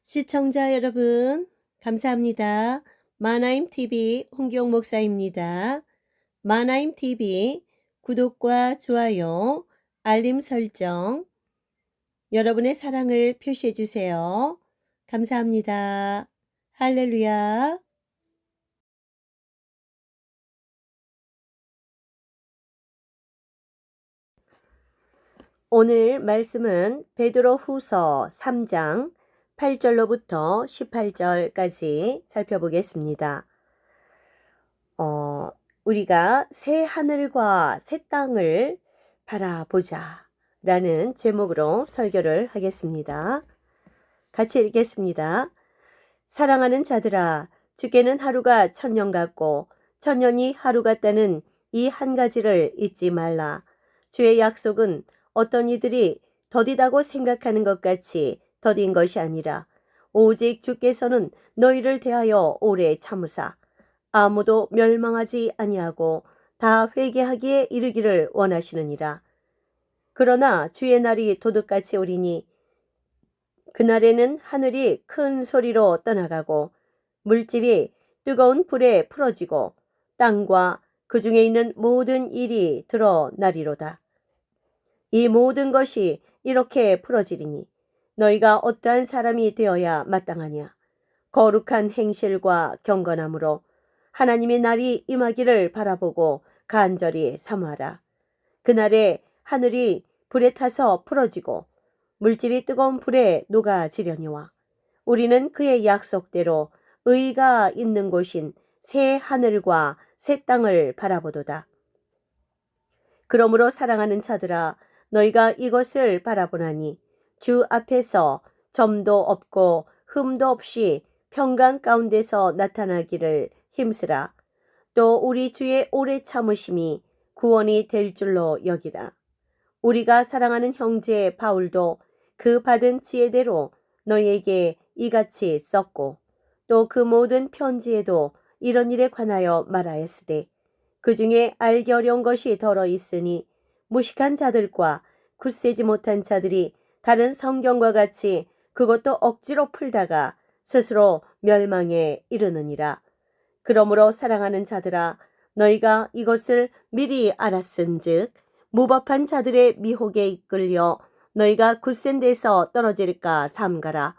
시청자 여러분, 감사합니다. 마나임TV 홍경 목사입니다. 마나임TV 구독과 좋아요, 알림 설정, 여러분의 사랑을 표시해 주세요. 감사합니다. 할렐루야. 오늘 말씀은 베드로후서 3장 8절로부터 18절까지 살펴보겠습니다. 우리가 새 하늘과 새 땅을 바라보자 라는 제목으로 설교를 하겠습니다. 같이 읽겠습니다. 사랑하는 자들아, 주께는 하루가 천년 같고 천년이 하루 같다는 이 한 가지를 잊지 말라. 주의 약속은 어떤 이들이 더디다고 생각하는 것 같이 더딘 것이 아니라 오직 주께서는 너희를 대하여 오래 참으사 아무도 멸망하지 아니하고 다 회개하기에 이르기를 원하시느니라. 그러나 주의 날이 도둑같이 오리니 그날에는 하늘이 큰 소리로 떠나가고 물질이 뜨거운 불에 풀어지고 땅과 그 중에 있는 모든 일이 드러나리로다. 이 모든 것이 이렇게 풀어지리니 너희가 어떠한 사람이 되어야 마땅하냐. 거룩한 행실과 경건함으로 하나님의 날이 임하기를 바라보고 간절히 사모하라. 그날에 하늘이 불에 타서 풀어지고 물질이 뜨거운 불에 녹아지려니와 우리는 그의 약속대로 의가 있는 곳인 새 하늘과 새 땅을 바라보도다. 그러므로 사랑하는 자들아, 너희가 이것을 바라보나니 주 앞에서 점도 없고 흠도 없이 평강 가운데서 나타나기를 힘쓰라. 또 우리 주의 오래 참으심이 구원이 될 줄로 여기라. 우리가 사랑하는 형제 바울도 그 받은 지혜대로 너희에게 이같이 썼고 또 그 모든 편지에도 이런 일에 관하여 말하였으되 그 중에 알기 어려운 것이 덜어 있으니 무식한 자들과 굳세지 못한 자들이 다른 성경과 같이 그것도 억지로 풀다가 스스로 멸망에 이르느니라. 그러므로 사랑하는 자들아, 너희가 이것을 미리 알았은즉 무법한 자들의 미혹에 이끌려 너희가 굳센 데서 떨어질까 삼가라.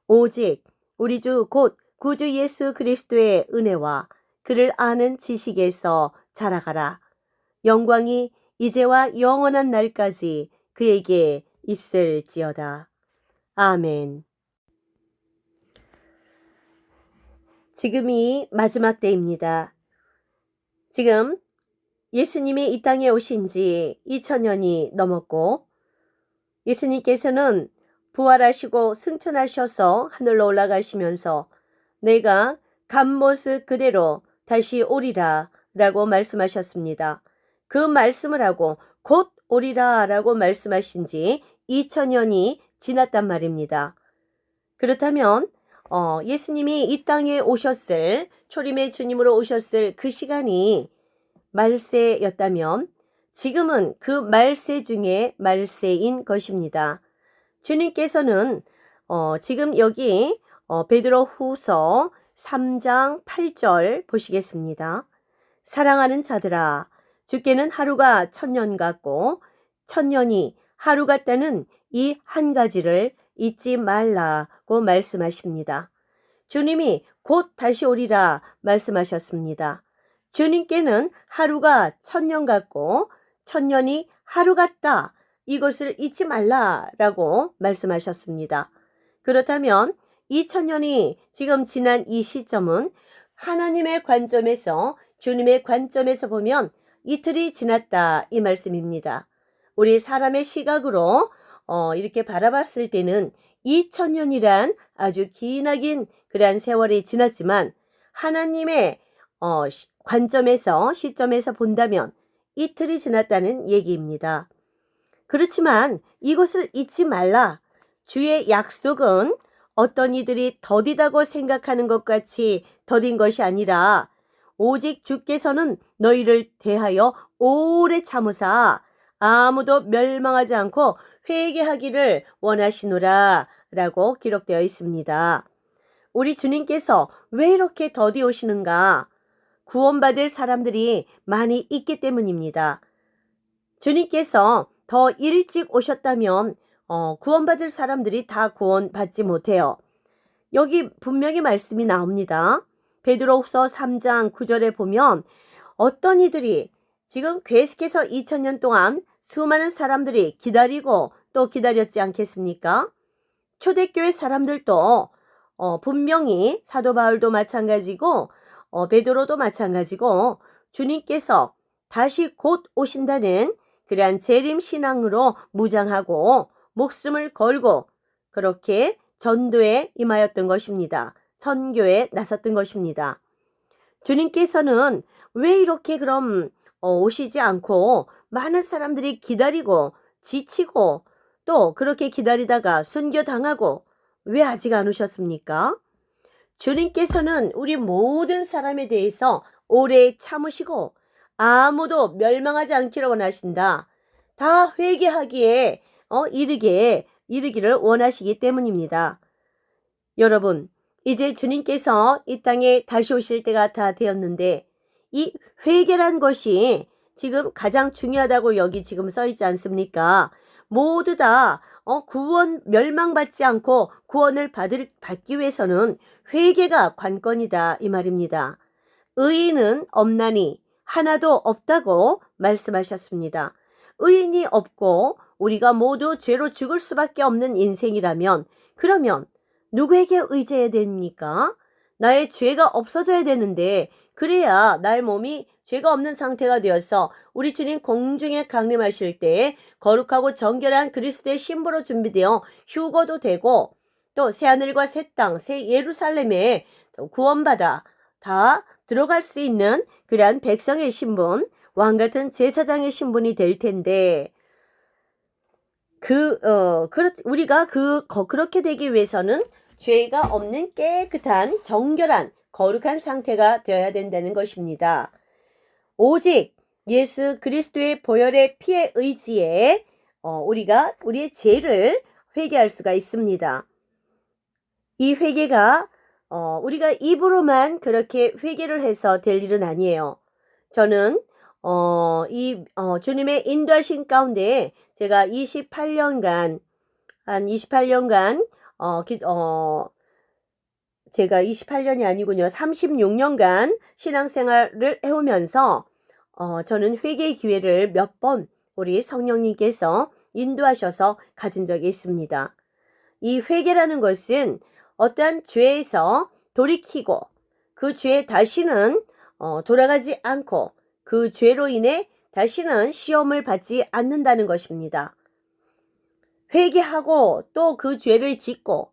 오직 우리 주 곧 구주 예수 그리스도의 은혜와 그를 아는 지식에서 자라가라. 영광이 이제와 영원한 날까지 그에게 있을지어다. 아멘. 지금이 마지막 때입니다. 지금 예수님이 이 땅에 오신 지 2000년이 넘었고 예수님께서는 부활하시고 승천하셔서 하늘로 올라가시면서 내가 간 모습 그대로 다시 오리라 라고 말씀하셨습니다. 그 말씀을 하고 곧 오리라 라고 말씀하신 지 2000년이 지났단 말입니다. 그렇다면 예수님이 이 땅에 오셨을 초림의 주님으로 오셨을 그 시간이 말세였다면 지금은 그 말세 중에 말세인 것입니다. 주님께서는 지금 여기 베드로후서 3장 8절 보시겠습니다. 사랑하는 자들아, 주께는 하루가 천년 같고 천년이 하루 같다는 이 한 가지를 잊지 말라고 말씀하십니다. 주님이 곧 다시 오리라 말씀하셨습니다. 주님께는 하루가 천년 같고 천년이 하루 같다. 이것을 잊지 말라라고 말씀하셨습니다. 그렇다면 2000년이 지금 지난 이 시점은 하나님의 관점에서 주님의 관점에서 보면 이틀이 지났다 이 말씀입니다. 우리 사람의 시각으로 이렇게 바라봤을 때는 2000년이란 아주 기나긴 그러한 세월이 지났지만 하나님의 관점에서 시점에서 본다면 이틀이 지났다는 얘기입니다. 그렇지만 이것을 잊지 말라. 주의 약속은 어떤 이들이 더디다고 생각하는 것 같이 더딘 것이 아니라 오직 주께서는 너희를 대하여 오래 참으사 아무도 멸망하지 않고 회개하기를 원하시노라 라고 기록되어 있습니다. 우리 주님께서 왜 이렇게 더디 오시는가? 구원받을 사람들이 많이 있기 때문입니다. 주님께서 더 일찍 오셨다면 구원받을 사람들이 다 구원받지 못해요. 여기 분명히 말씀이 나옵니다. 베드로후서 3장 9절에 보면 어떤 이들이 지금 계속해서 2000년 동안 수많은 사람들이 기다리고 또 기다렸지 않겠습니까? 초대교회 사람들도 분명히 사도 바울도 마찬가지고 베드로도 마찬가지고 주님께서 다시 곧 오신다는 그러한 재림 신앙으로 무장하고 목숨을 걸고 그렇게 전도에 임하였던 것입니다. 선교에 나섰던 것입니다. 주님께서는 왜 이렇게 그럼 오시지 않고 많은 사람들이 기다리고 지치고 또 그렇게 기다리다가 순교당하고 왜 아직 안 오셨습니까? 주님께서는 우리 모든 사람에 대해서 오래 참으시고 아무도 멸망하지 않기를 원하신다. 다 회개하기에 이르기를 원하시기 때문입니다. 여러분, 이제 주님께서 이 땅에 다시 오실 때가 다 되었는데 이 회개란 것이 지금 가장 중요하다고 여기 지금 써 있지 않습니까? 모두 다 구원 멸망받지 않고 구원을 받기 위해서는 회개가 관건이다 이 말입니다. 의인은 없나니 하나도 없다고 말씀하셨습니다. 의인이 없고 우리가 모두 죄로 죽을 수밖에 없는 인생이라면 그러면 누구에게 의지해야 됩니까? 나의 죄가 없어져야 되는데 그래야 나의 몸이 죄가 없는 상태가 되어서 우리 주님 공중에 강림하실 때 거룩하고 정결한 그리스도의 신부로 준비되어 휴거도 되고 또 새하늘과 새 땅, 새 예루살렘에 구원받아 다 들어갈 수 있는 그러한 백성의 신분, 왕같은 제사장의 신분이 될 텐데 우리가 그렇게 되기 위해서는 죄가 없는 깨끗한 정결한 거룩한 상태가 되어야 된다는 것입니다. 오직 예수 그리스도의 보혈의 피에 의지해 우리가 우리의 죄를 회개할 수가 있습니다. 이 회개가 우리가 입으로만 그렇게 회개를 해서 될 일은 아니에요. 저는 주님의 인도하신 가운데 제가 28년간 제가 28년이 아니군요. 36년간 신앙생활을 해오면서 저는 회개의 기회를 몇 번 우리 성령님께서 인도하셔서 가진 적이 있습니다. 이 회개라는 것은 어떠한 죄에서 돌이키고 그 죄에 다시는 돌아가지 않고 그 죄로 인해 다시는 시험을 받지 않는다는 것입니다. 회개하고 또 그 죄를 짓고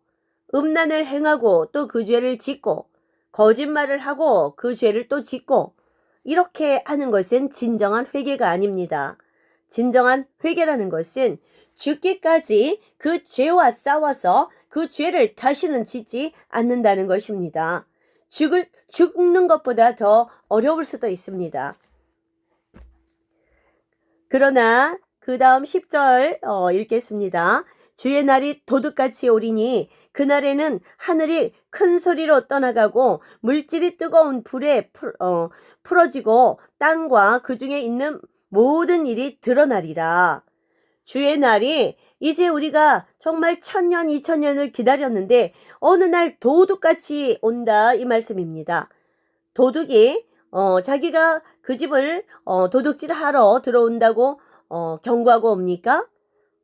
음란을 행하고 또 그 죄를 짓고 거짓말을 하고 그 죄를 또 짓고 이렇게 하는 것은 진정한 회개가 아닙니다. 진정한 회개라는 것은 죽기까지 그 죄와 싸워서 그 죄를 다시는 짓지 않는다는 것입니다. 죽는 것보다 더 어려울 수도 있습니다. 그러나 그 다음 10절 읽겠습니다. 주의 날이 도둑같이 오리니 그날에는 하늘이 큰 소리로 떠나가고 물질이 뜨거운 불에 풀어지고 땅과 그 중에 있는 모든 일이 드러나리라. 주의 날이 이제 우리가 정말 1000년, 2000년을 기다렸는데 어느 날 도둑같이 온다 이 말씀입니다. 도둑이 자기가 그 집을 도둑질하러 들어온다고 경고하고 옵니까?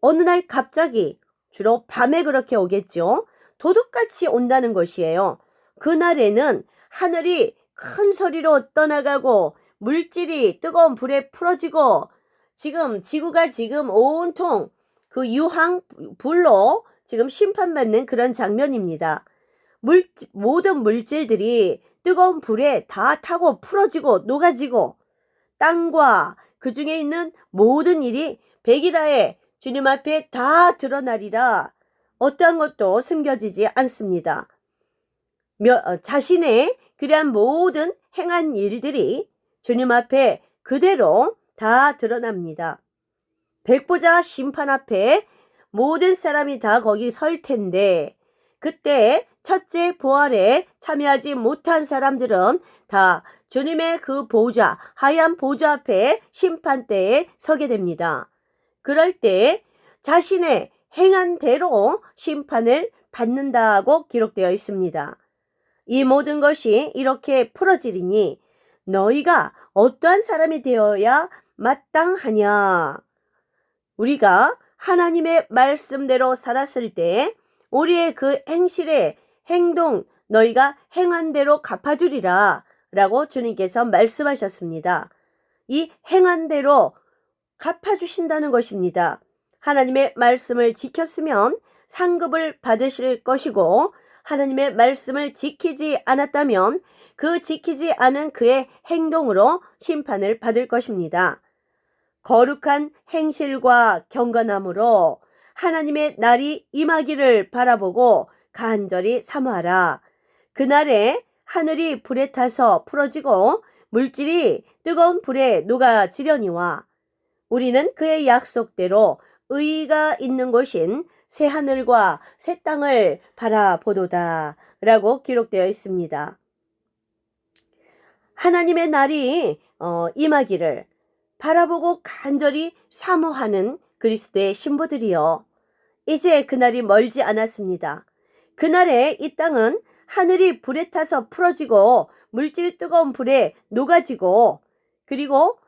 어느 날 갑자기 주로 밤에 그렇게 오겠죠. 도둑같이 온다는 것이에요. 그날에는 하늘이 큰 소리로 떠나가고 물질이 뜨거운 불에 풀어지고 지금 지구가 지금 온통 그 유황 불로 지금 심판받는 그런 장면입니다. 모든 물질들이 뜨거운 불에 다 타고 풀어지고 녹아지고 땅과 그 중에 있는 모든 일이 백일하에 주님 앞에 다 드러나리라. 어떠한 것도 숨겨지지 않습니다. 자신의 그러한 모든 행한 일들이 주님 앞에 그대로 다 드러납니다. 백보자 심판 앞에 모든 사람이 다 거기 설 텐데 그때 첫째 부활에 참여하지 못한 사람들은 다 주님의 그 보좌, 하얀 보좌 앞에 심판대에 서게 됩니다. 그럴 때 자신의 행한 대로 심판을 받는다고 기록되어 있습니다. 이 모든 것이 이렇게 풀어지리니 너희가 어떠한 사람이 되어야 마땅하냐. 우리가 하나님의 말씀대로 살았을 때 우리의 그 행실의 행동 너희가 행한 대로 갚아주리라 라고 주님께서 말씀하셨습니다. 이 행한 대로 갚아주신다는 것입니다. 하나님의 말씀을 지켰으면 상급을 받으실 것이고 하나님의 말씀을 지키지 않았다면 그 지키지 않은 그의 행동으로 심판을 받을 것입니다. 거룩한 행실과 경건함으로 하나님의 날이 임하기를 바라보고 간절히 사모하라. 그날에 하늘이 불에 타서 풀어지고 물질이 뜨거운 불에 녹아지려니와 우리는 그의 약속대로 의가 있는 곳인 새 하늘과 새 땅을 바라보도다 라고 기록되어 있습니다. 하나님의 날이 임하기를 바라보고 간절히 사모하는 그리스도의 신부들이요. 이제 그날이 멀지 않았습니다. 그날에 이 땅은 하늘이 불에 타서 풀어지고 물질이 뜨거운 불에 녹아지고 그리고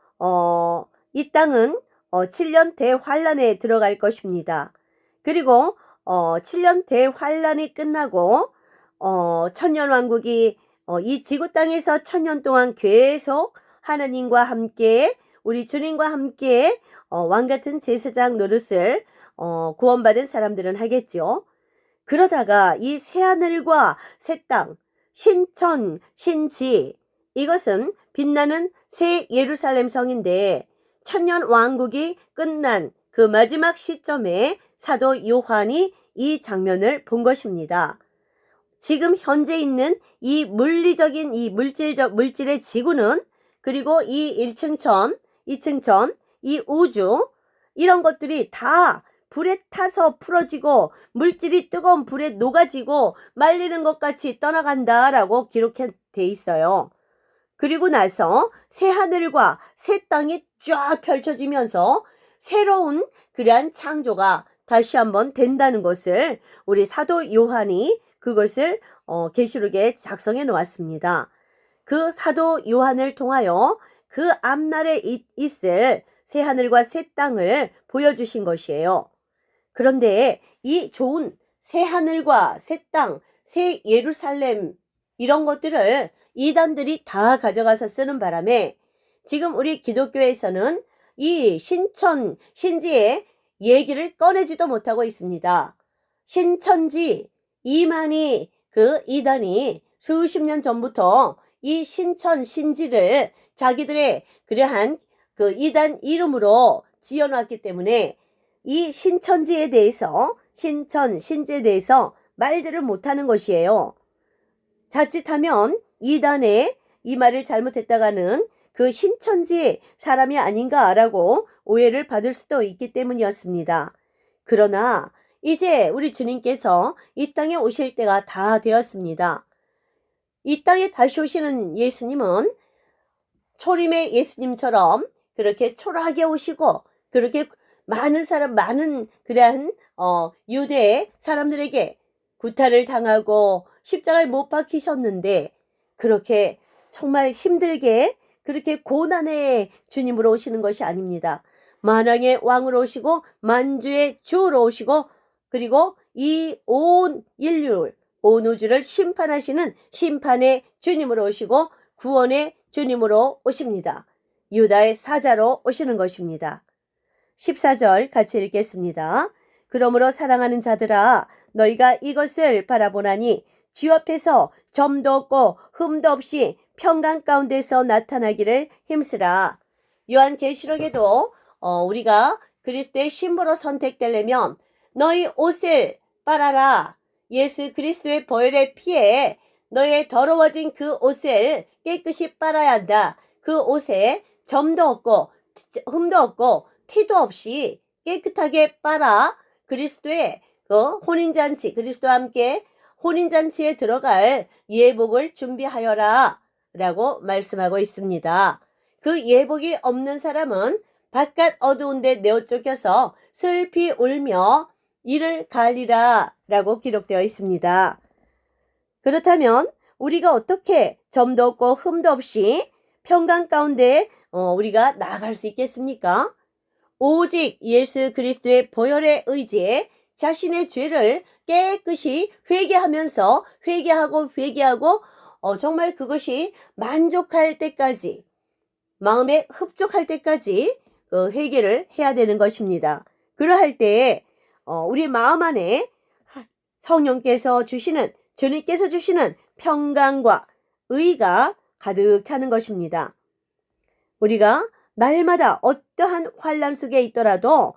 이 땅은 7년 대환란에 들어갈 것입니다. 그리고 7년 대환란이 끝나고 천년왕국이 이 지구 땅에서 1000년 동안 계속 하나님과 함께 우리 주님과 함께 왕같은 제사장 노릇을 구원받은 사람들은 하겠죠. 그러다가 이 새하늘과 새 땅, 신천, 신지 이것은 빛나는 새 예루살렘 성인데 천년 왕국이 끝난 그 마지막 시점에 사도 요한이 이 장면을 본 것입니다. 지금 현재 있는 이 물리적인 이 물질의 지구는 그리고 이 1층 천, 2층 천, 이 우주 이런 것들이 다 불에 타서 풀어지고 물질이 뜨거운 불에 녹아지고 말리는 것 같이 떠나간다라고 기록돼 있어요. 그리고 나서 새 하늘과 새 땅이 쫙 펼쳐지면서 새로운 그러한 창조가 다시 한번 된다는 것을 우리 사도 요한이 그것을 계시록에 작성해 놓았습니다. 그 사도 요한을 통하여 그 앞날에 있을 새 하늘과 새 땅을 보여주신 것이에요. 그런데 이 좋은 새 하늘과 새 땅, 새 예루살렘 이런 것들을 이단들이 다 가져가서 쓰는 바람에 지금 우리 기독교에서는 이 신천, 신지의 얘기를 꺼내지도 못하고 있습니다. 신천지, 이만희 그 이단이 수십 년 전부터 이 신천, 신지를 자기들의 그러한 그 이단 이름으로 지어놨기 때문에 이 신천지에 대해서 신천, 신지에 대해서 말들을 못하는 것이에요. 자칫하면 이단에 이 말을 잘못했다가는 그 신천지 사람이 아닌가라고 오해를 받을 수도 있기 때문이었습니다. 그러나 이제 우리 주님께서 이 땅에 오실 때가 다 되었습니다. 이 땅에 다시 오시는 예수님은 초림의 예수님처럼 그렇게 초라하게 오시고 그렇게 많은 그러한 유대 사람들에게 구타를 당하고 십자가에 못 박히셨는데 그렇게 정말 힘들게 그렇게 고난의 주님으로 오시는 것이 아닙니다. 만왕의 왕으로 오시고 만주의 주로 오시고 그리고 이 온 인류, 온 우주를 심판하시는 심판의 주님으로 오시고 구원의 주님으로 오십니다. 유다의 사자로 오시는 것입니다. 14절 같이 읽겠습니다. 그러므로 사랑하는 자들아 너희가 이것을 바라보나니 주 앞에서 점도 없고 흠도 없이 평강 가운데서 나타나기를 힘쓰라. 요한계시록에도 우리가 그리스도의 신부로 선택되려면 너희 옷을 빨아라. 예수 그리스도의 보혈의 피에 너의 더러워진 그 옷을 깨끗이 빨아야 한다. 그 옷에 점도 없고 흠도 없고 티도 없이 깨끗하게 빨아 그리스도의 혼인잔치, 그리스도와 함께 혼인잔치에 들어갈 예복을 준비하여라 라고 말씀하고 있습니다. 그 예복이 없는 사람은 바깥 어두운 데 내어 쫓겨서 슬피 울며 이를 갈리라 라고 기록되어 있습니다. 그렇다면 우리가 어떻게 점도 없고 흠도 없이 평강 가운데 우리가 나아갈 수 있겠습니까? 오직 예수 그리스도의 보혈의 의지에 자신의 죄를 깨끗이 회개하면서 회개하고 정말 그것이 만족할 때까지, 마음에 흡족할 때까지 회개를 해야 되는 것입니다. 그러할 때 우리 마음 안에 성령께서 주시는, 주님께서 주시는 평강과 의가 가득 차는 것입니다. 우리가 날마다 어떠한 환난 속에 있더라도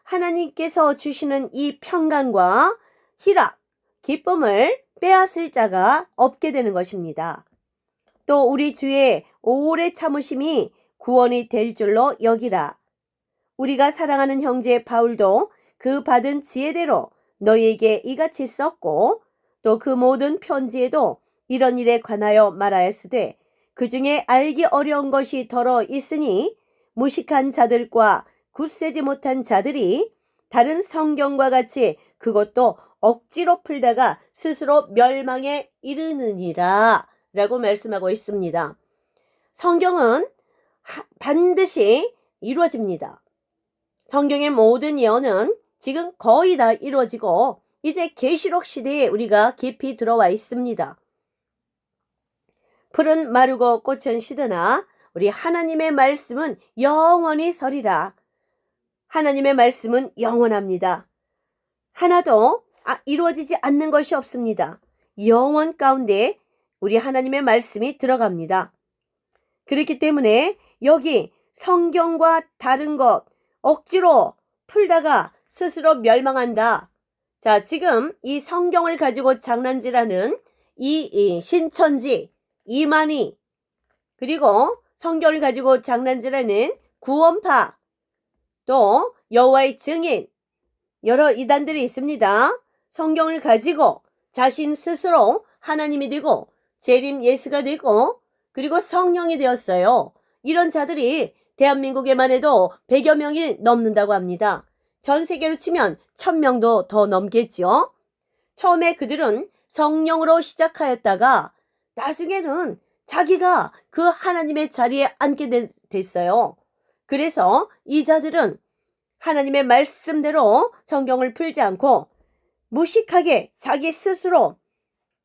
하나님께서 주시는 이 평강과 희락, 기쁨을 빼앗을 자가 없게 되는 것입니다. 또 우리 주의 오래 참으심이 구원이 될 줄로 여기라. 우리가 사랑하는 형제 바울도 그 받은 지혜대로 너희에게 이같이 썼고 또 그 모든 편지에도 이런 일에 관하여 말하였으되 그 중에 알기 어려운 것이 더러 있으니 무식한 자들과 굳세지 못한 자들이 다른 성경과 같이 그것도 억지로 풀다가 스스로 멸망에 이르느니라 라고 말씀하고 있습니다. 성경은 반드시 이루어집니다. 성경의 모든 예언은 지금 거의 다 이루어지고 이제 계시록 시대에 우리가 깊이 들어와 있습니다. 풀은 마르고 꽃은 시드나 우리 하나님의 말씀은 영원히 서리라. 하나님의 말씀은 영원합니다. 하나도 이루어지지 않는 것이 없습니다. 영원 가운데 우리 하나님의 말씀이 들어갑니다. 그렇기 때문에 여기 성경과 다른 것 억지로 풀다가 스스로 멸망한다. 자, 지금 이 성경을 가지고 장난질하는 이 신천지, 이만희, 그리고 성경을 가지고 장난질하는 구원파, 또 여호와의 증인, 여러 이단들이 있습니다. 성경을 가지고 자신 스스로 하나님이 되고 재림 예수가 되고 그리고 성령이 되었어요. 이런 자들이 대한민국에만 해도 100여 명이 넘는다고 합니다. 전 세계로 치면 1000명도 더 넘겠죠. 처음에 그들은 성령으로 시작하였다가 나중에는 자기가 그 하나님의 자리에 앉게 됐어요. 그래서 이 자들은 하나님의 말씀대로 성경을 풀지 않고 무식하게 자기 스스로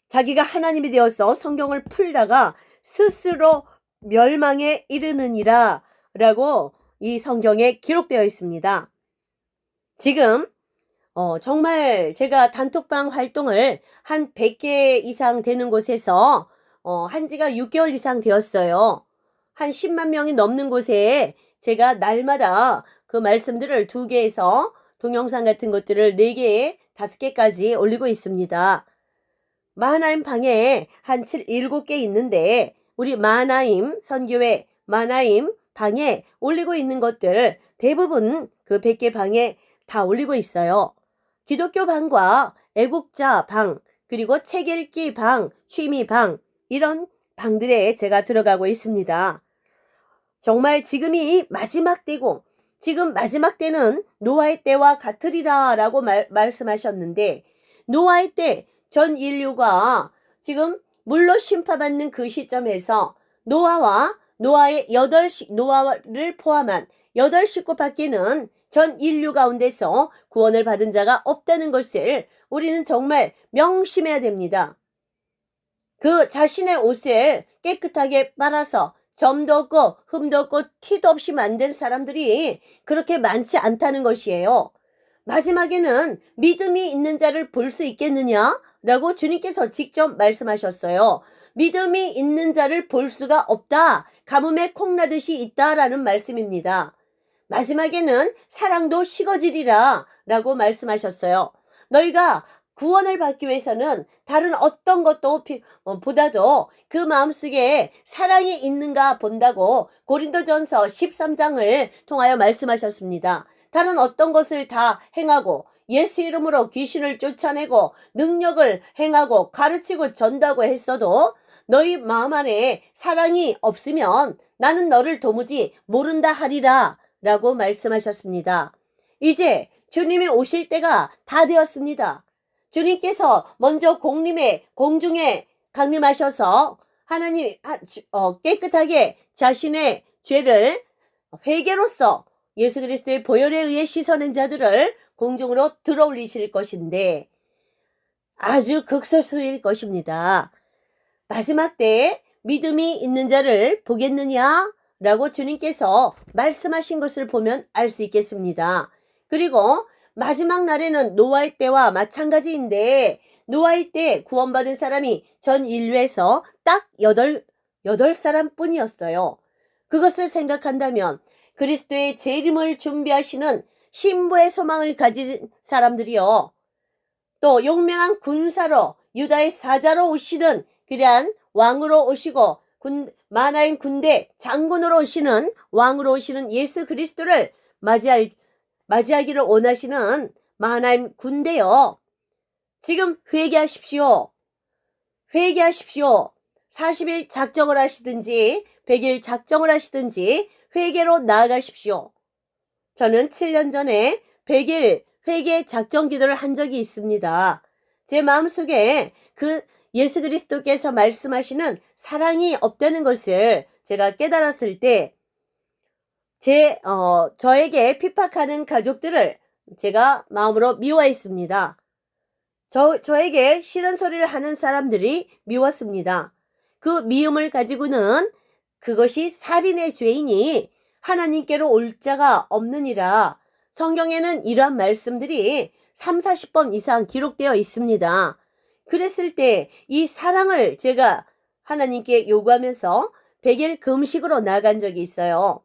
자기가 하나님이 되어서 성경을 풀다가 스스로 멸망에 이르느니라 라고 이 성경에 기록되어 있습니다. 지금 정말 제가 단톡방 활동을 한 100개 이상 되는 곳에서 한 지가 6개월 이상 되었어요. 한 10만 명이 넘는 곳에 제가 날마다 그 말씀들을 2개에서 동영상 같은 것들을 4개, 5개까지 올리고 있습니다. 마하나임 방에 한 7개 있는데 우리 마하나임 선교회 마하나임 방에 올리고 있는 것들 대부분 그 100개 방에 다 올리고 있어요. 기독교 방과 애국자 방, 그리고 책 읽기 방, 취미 방, 이런 방들에 제가 들어가고 있습니다. 정말 지금이 마지막 때고 지금 마지막 때는 노아의 때와 같으리라 라고 말씀하셨는데 노아의 때 전 인류가 지금 물로 심판받는 그 시점에서 노아를 포함한 8식구밖에는 전 인류 가운데서 구원을 받은 자가 없다는 것을 우리는 정말 명심해야 됩니다. 그 자신의 옷을 깨끗하게 빨아서 점도 없고 흠도 없고 티도 없이 만든 사람들이 그렇게 많지 않다는 것이에요. 마지막에는 믿음이 있는 자를 볼 수 있겠느냐? 라고 주님께서 직접 말씀하셨어요. 믿음이 있는 자를 볼 수가 없다. 가뭄에 콩나듯이 있다라는 말씀입니다. 마지막에는 사랑도 식어지리라 라고 말씀하셨어요. 너희가 구원을 받기 위해서는 다른 어떤 것도 보다도 그 마음속에 사랑이 있는가 본다고 고린도전서 13장을 통하여 말씀하셨습니다. 다른 어떤 것을 다 행하고 예수 이름으로 귀신을 쫓아내고 능력을 행하고 가르치고 전다고 했어도 너희 마음 안에 사랑이 없으면 나는 너를 도무지 모른다 하리라 라고 말씀하셨습니다. 이제 주님이 오실 때가 다 되었습니다. 주님께서 먼저 공중에 강림하셔서 하나님 깨끗하게 자신의 죄를 회개로서 예수 그리스도의 보혈에 의해 씻어낸 자들을 공중으로 들어올리실 것인데 아주 극소수일 것입니다. 마지막 때에 믿음이 있는 자를 보겠느냐? 라고 주님께서 말씀하신 것을 보면 알 수 있겠습니다. 그리고 마지막 날에는 노아의 때와 마찬가지인데 노아의 때 구원받은 사람이 전 인류에서 딱 8사람 뿐이었어요. 그것을 생각한다면 그리스도의 재림을 준비하시는 신부의 소망을 가진 사람들이요. 또 용맹한 군사로 유다의 사자로 오시는 그러한 왕으로 오시고 만화인 군대 장군으로 오시는 왕으로 오시는 예수 그리스도를 맞이하기를 원하시는 만화인 군대요. 지금 회개하십시오. 회개하십시오. 40일 작정을 하시든지 100일 작정을 하시든지 회개로 나아가십시오. 저는 7년 전에 100일 회개 작정 기도를 한 적이 있습니다. 제 마음속에 그 예수 그리스도께서 말씀하시는 사랑이 없다는 것을 제가 깨달았을 때 저에게 핍박하는 가족들을 제가 마음으로 미워했습니다. 저에게 싫은 소리를 하는 사람들이 미웠습니다. 그 미움을 가지고는 그것이 살인의 죄이니 하나님께로 올 자가 없느니라. 성경에는 이러한 말씀들이 30-40번 이상 기록되어 있습니다. 그랬을 때 이 사랑을 제가 하나님께 요구하면서 100일 금식으로 나간 적이 있어요.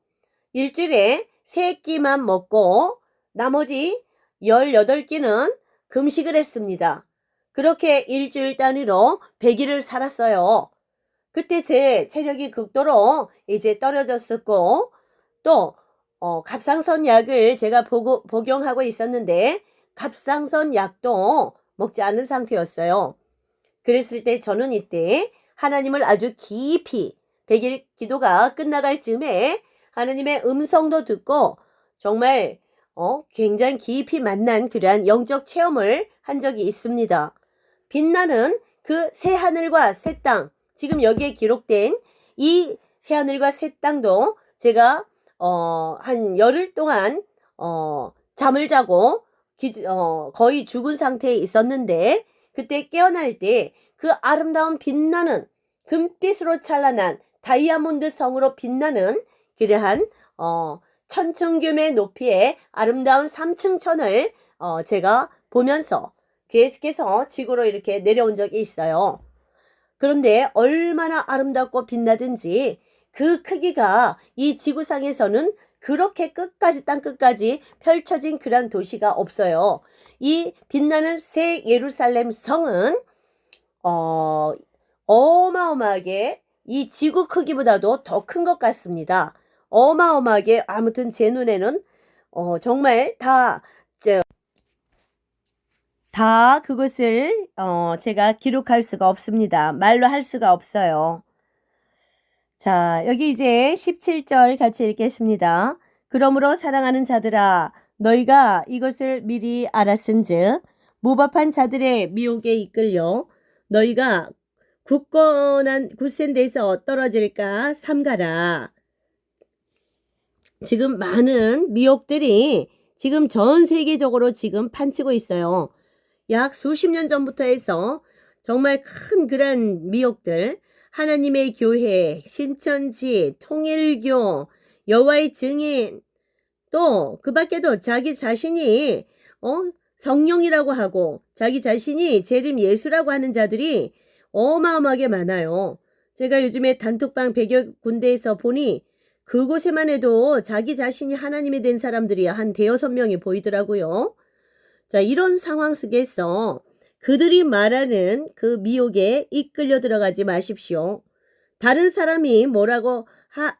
일주일에 3끼만 먹고 나머지 18끼는 금식을 했습니다. 그렇게 일주일 단위로 100일을 살았어요. 그때 제 체력이 극도로 이제 떨어졌었고 또 갑상선 약을 제가 복용하고 있었는데 갑상선 약도 먹지 않은 상태였어요. 그랬을 때 저는 이때 하나님을 아주 깊이 100일 기도가 끝나갈 즈음에 하나님의 음성도 듣고 정말 굉장히 깊이 만난 그러한 영적 체험을 한 적이 있습니다. 빛나는 그 새하늘과 새 땅, 지금 여기에 기록된 이 새하늘과 새 땅도 제가 한 열흘 동안 잠을 자고 거의 죽은 상태에 있었는데 그때 깨어날 때 그 아름다운 빛나는 금빛으로 찬란한 다이아몬드 성으로 빛나는 그러한 천층규모의 높이의 아름다운 3층천을 제가 보면서 계속해서 지구로 이렇게 내려온 적이 있어요. 그런데 얼마나 아름답고 빛나든지 그 크기가 이 지구상에서는 그렇게 땅 끝까지 펼쳐진 그런 도시가 없어요. 이 빛나는 새 예루살렘 성은 어마어마하게 이 지구 크기보다도 더 큰 것 같습니다. 어마어마하게 아무튼 제 눈에는 정말 다 그것을 제가 기록할 수가 없습니다. 말로 할 수가 없어요. 자, 여기 이제 17절 같이 읽겠습니다. 그러므로 사랑하는 자들아 너희가 이것을 미리 알았은즉 무법한 자들의 미혹에 이끌려 너희가 굳센 데서 떨어질까 삼가라. 지금 많은 미혹들이 지금 전 세계적으로 지금 판치고 있어요. 약 수십 년 전부터 해서 정말 큰 그런 미혹들, 하나님의 교회, 신천지, 통일교, 여호와의 증인, 또 그 밖에도 자기 자신이 성령이라고 하고 자기 자신이 재림 예수라고 하는 자들이 어마어마하게 많아요. 제가 요즘에 단톡방 100여 군데에서 보니 그곳에만 해도 자기 자신이 하나님이 된 사람들이 한 5-6명이 보이더라고요. 자, 이런 상황 속에서 그들이 말하는 그 미혹에 이끌려 들어가지 마십시오. 다른 사람이 뭐라고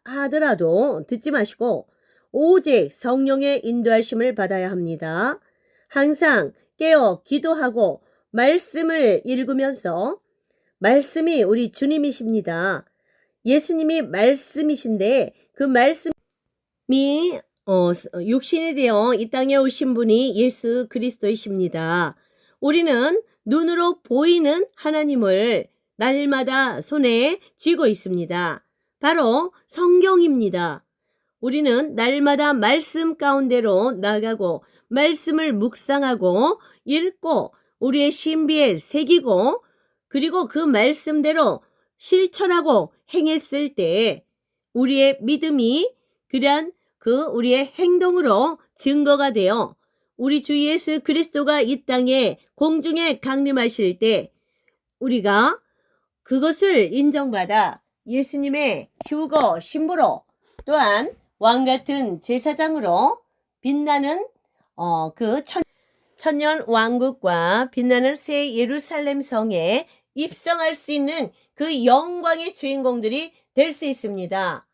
하더라도 듣지 마시고 오직 성령의 인도하심을 받아야 합니다. 항상 깨어 기도하고 말씀을 읽으면서 말씀이 우리 주님이십니다. 예수님이 말씀이신데 그 말씀이 육신이 되어 이 땅에 오신 분이 예수 그리스도이십니다. 우리는 눈으로 보이는 하나님을 날마다 손에 쥐고 있습니다. 바로 성경입니다. 우리는 날마다 말씀 가운데로 나가고 말씀을 묵상하고 읽고 우리의 신비에 새기고 그리고 그 말씀대로 실천하고 행했을 때 우리의 믿음이 그러한 우리의 행동으로 증거가 되어 우리 주 예수 그리스도가 이 땅에 공중에 강림하실 때 우리가 그것을 인정받아 예수님의 휴거 신부로 또한 왕같은 제사장으로 빛나는 그 천년 왕국과 빛나는 새 예루살렘 성에 입성할 수 있는 그 영광의 주인공들이 될 수 있습니다.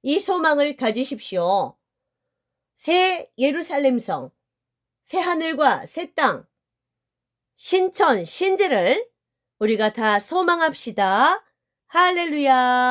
이 소망을 가지십시오. 새 예루살렘 성, 새 하늘과 새 땅, 신천, 신재를 우리가 다 소망합시다. 할렐루야.